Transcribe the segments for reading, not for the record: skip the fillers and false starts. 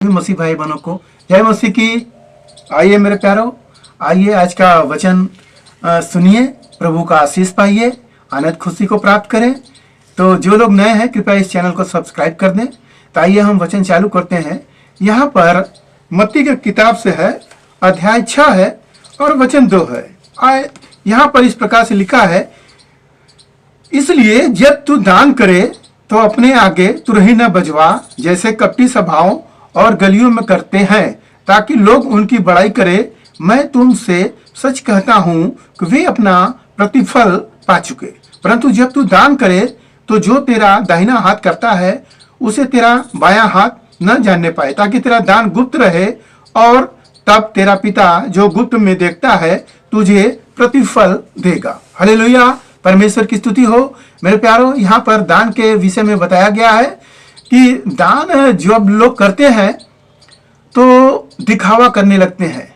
मसीह भाई बहनों को जय मसीह की। आइए मेरे प्यारो, आइए आज का वचन सुनिए, प्रभु का आशीष पाइए, आनंद खुशी को प्राप्त करें। तो जो लोग नए हैं कृपया इस चैनल को सब्सक्राइब कर दें। तो आइए हम वचन चालू करते हैं। यहाँ पर मत्ती की किताब से है, अध्याय 6 है और वचन 2 है। यहाँ पर इस प्रकार से लिखा है, इसलिए जब तू दान करे तो अपने आगे तुरही न बजवा, जैसे कपटी सभाओं और गलियों में करते हैं, ताकि लोग उनकी बड़ाई करें। मैं तुमसे सच कहता हूं कि वे अपना प्रतिफल पा चुके। परंतु जब तू दान करे तो जो तेरा दाहिना हाथ करता है उसे तेरा बायां हाथ न जानने पाए, ताकि तेरा दान गुप्त रहे, और तब तेरा पिता जो गुप्त में देखता है तुझे प्रतिफल देगा। हालेलुया, परमेश्वर की स्तुति हो। मेरे प्यारो, यहाँ पर दान के विषय में बताया गया है कि दान जब लोग करते हैं तो दिखावा करने लगते हैं,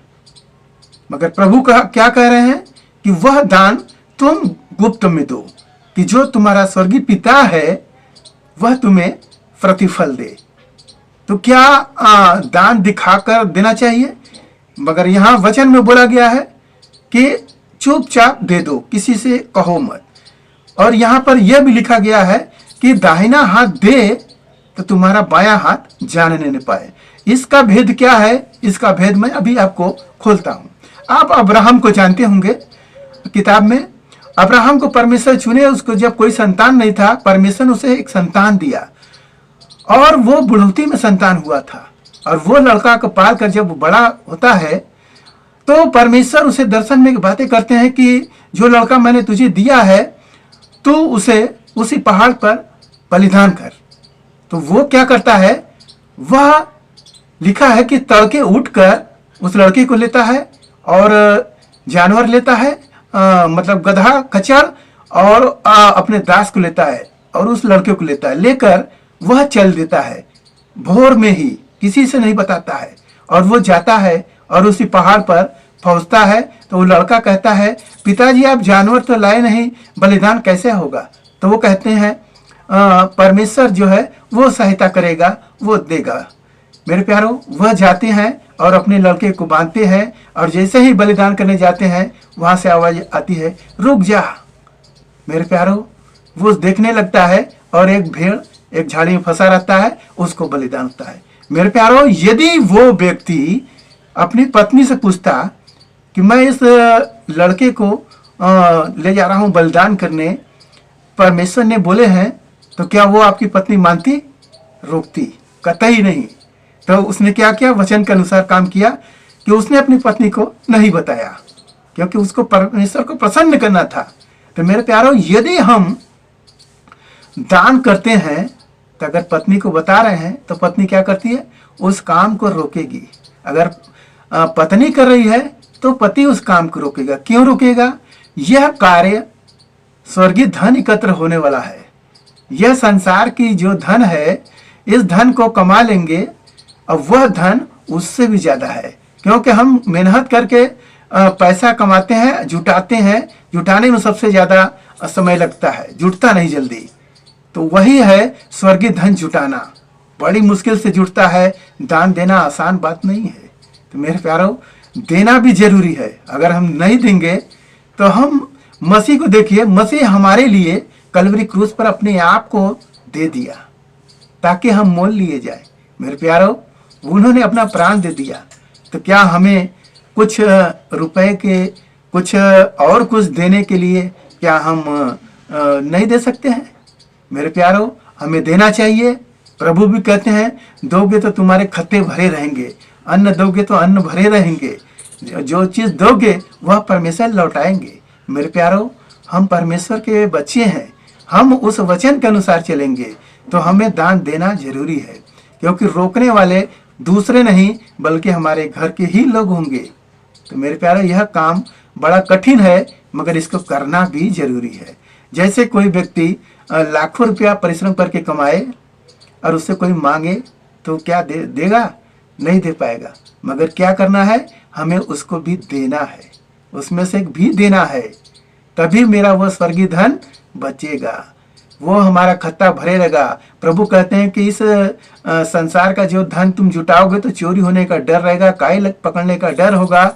मगर प्रभु क्या कह रहे हैं कि वह दान तुम गुप्त में दो, कि जो तुम्हारा स्वर्गीय पिता है वह तुम्हें प्रतिफल दे। तो क्या दान दिखाकर देना चाहिए? मगर यहाँ वचन में बोला गया है कि चुपचाप दे दो, किसी से कहो मत। और यहाँ पर यह भी लिखा गया है कि दाहिना हाथ दे तो तुम्हारा बायां हाथ जानने न पाए। इसका भेद क्या है? इसका भेद मैं अभी आपको खोलता हूं। आप अब्राहम को जानते होंगे, किताब में अब्राहम को परमेश्वर चुने। उसको जब कोई संतान नहीं था, परमेश्वर ने उसे एक संतान दिया और वो बुढ़ौती में संतान हुआ था। और वो लड़का को पाल कर जब बड़ा होता है तो परमेश्वर उसे दर्शन में बातें करते हैं कि जो लड़का मैंने तुझे दिया है तू उसे उसी पहाड़ पर बलिदान कर। तो वो क्या करता है, वह लिखा है कि तड़के उठकर उस लड़के को लेता है और जानवर लेता है, मतलब गधा खच्चर, और अपने दास को लेता है और उस लड़के को लेता है, लेकर वह चल देता है भोर में ही, किसी से नहीं बताता है। और वो जाता है और उसी पहाड़ पर पहुंचता है। तो वो लड़का कहता है, पिताजी आप जानवर तो लाए नहीं, बलिदान कैसे होगा? तो वो कहते हैं परमेश्वर जो है वो सहायता करेगा, वो देगा। मेरे प्यारो, वह जाते हैं और अपने लड़के को बांधते हैं, और जैसे ही बलिदान करने जाते हैं वहां से आवाज आती है, रुक जा। मेरे प्यारो, वो देखने लगता है और एक भेड़ एक झाड़ी में फंसा रहता है, उसको बलिदान होता है। मेरे प्यारो, यदि वो व्यक्ति अपनी पत्नी से पूछता कि मैं इस लड़के को ले जा रहा हूं बलिदान करने, परमेश्वर ने बोले हैं, तो क्या वो आपकी पत्नी मानती? रोकती? कतई नहीं। तो उसने क्या किया? वचन के अनुसार काम किया कि उसने अपनी पत्नी को नहीं बताया, क्योंकि उसको परमेश्वर को प्रसन्न करना था। तो मेरे प्यारो, यदि हम दान करते हैं तो अगर पत्नी को बता रहे हैं तो पत्नी क्या करती है? उस काम को रोकेगी। अगर पत्नी कर रही है तो पति उस काम को रोकेगा। क्यों रोकेगा? यह कार्य स्वर्गीय धन एकत्र होने वाला है। यह संसार की जो धन है, इस धन को कमा लेंगे और वह धन उससे भी ज्यादा है, क्योंकि हम मेहनत करके पैसा कमाते हैं, जुटाते हैं। जुटाने में सबसे ज्यादा समय लगता है, जुटता नहीं जल्दी। तो वही है स्वर्गीय धन जुटाना, बड़ी मुश्किल से जुटता है। दान देना आसान बात नहीं है। तो मेरे प्यारो, देना भी जरूरी है। अगर हम नहीं देंगे तो हम मसीह को देखिए, मसीह हमारे लिए कलवरी क्रूस पर अपने आप को दे दिया ताकि हम मोल लिए जाए। मेरे प्यारो, उन्होंने अपना प्राण दे दिया। तो क्या हमें कुछ रुपए के कुछ और कुछ देने के लिए क्या हम नहीं दे सकते हैं? मेरे प्यारो, हमें देना चाहिए। प्रभु भी कहते हैं, दोगे तो तुम्हारे खत्ते भरे रहेंगे, अन्न दोगे तो अन्न भरे रहेंगे, जो चीज दोगे वह परमेश्वर लौटाएंगे। मेरे प्यारो, हम परमेश्वर के बच्चे हैं, हम उस वचन के अनुसार चलेंगे तो हमें दान देना जरूरी है, क्योंकि रोकने वाले दूसरे नहीं बल्कि हमारे घर के ही लोग होंगे। तो मेरे प्यारो, यह काम बड़ा कठिन है, मगर इसको करना भी जरूरी है। जैसे कोई व्यक्ति लाखों रुपया परिश्रम करके कमाए और उससे कोई मांगे तो क्या देगा? नहीं दे पाएगा। मगर क्या करना है? हमें उसको भी देना है, उसमें से भी देना है, तभी मेरा वह स्वर्गीय धन बचेगा। वो हमारा खत्ता भरे रहेगा। प्रभु कहते हैं कि इस संसार का जो धन तुम जुटाओगे तो चोरी होने का डर रहेगा, काई पकड़ने का डर होगा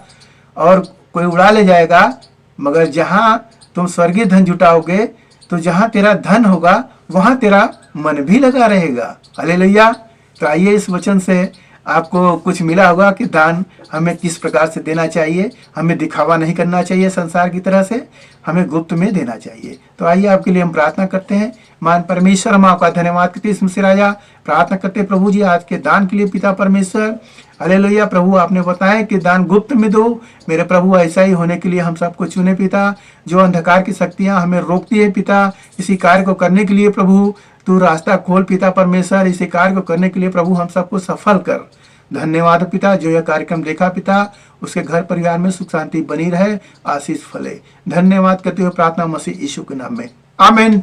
और कोई उड़ा ले जाएगा। मगर जहाँ तुम स्वर्गीय धन जुटाओगे तो जहाँ तेरा धन होगा वहाँ तेरा मन भी लगा रहेगा। हालेलुया। तो आइए इस वचन से आपको कुछ मिला होगा कि दान हमें किस प्रकार से देना चाहिए। हमें दिखावा नहीं करना चाहिए संसार की तरह से, हमें गुप्त में देना चाहिए। तो आइए आपके लिए हम प्रार्थना करते हैं। मान परमेश्वर, हम आपका धन्यवाद करते हैं मसीह राजा। प्रार्थना करते हैं प्रभु जी आज के दान के लिए पिता परमेश्वर। हालेलुया। प्रभु आपने बताया कि दान गुप्त में दो। मेरे प्रभु ऐसा ही होने के लिए हम सबको चुने पिता। जो अंधकार की शक्तियां हमें रोकती है पिता इसी कार्य को करने के लिए, प्रभु तू रास्ता खोल पिता परमेश्वर। इसी कार्य को करने के लिए प्रभु हम सबको सफल कर। धन्यवाद पिता। जो यह कार्यक्रम देखा पिता उसके घर परिवार में सुख शांति बनी रहे, आशीष फले। धन्यवाद करते हुए प्रार्थना मसीह यीशु के नाम में, आमीन।